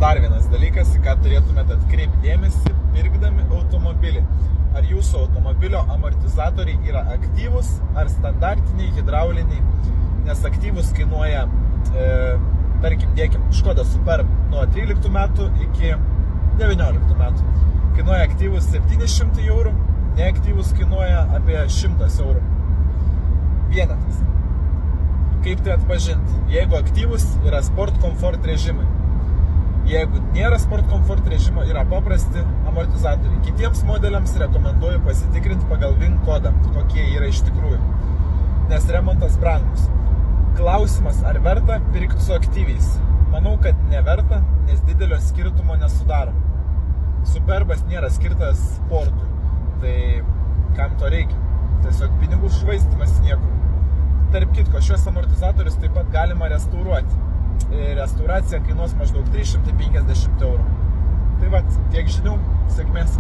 dar vienas dalykas, į ką turėtumėte atkreipti dėmesį, pirkdami automobilį. Ar jūsų automobilio amortizatoriai yra aktyvūs, ar standartiniai, hidrauliniai, nes aktyvūs kainuoja, tarkim, dėkim, Škoda Superb nuo 13 metų iki 19 metų. Kainuoja aktyvus 700 eurų, neaktyvus kainuoja apie 100 eurų. Vienetas. Kaip tai atpažinti? Jeigu aktyvus, yra Sport Comfort režimai. Jeigu nėra Sport Comfort režimo, yra paprasti amortizatoriai. Kitiems modeliams rekomenduoju pasitikrinti pagal VIN kodą, kokie yra iš tikrųjų. Nes remontas brangus. Klausimas, ar verta pirkti su aktyviais? Manau, kad neverta, nes didelio skirtumo nesudaro. Superbas nėra skirtas sportui. Tai kam to reikia? Tiesiog pinigų švaistymas niekur. Tarp kitko, šios amortizatorius taip pat galima restauruoti. Restauracija kainuos maždaug 350 eurų. Tai va, tiek žinių, sėkmės.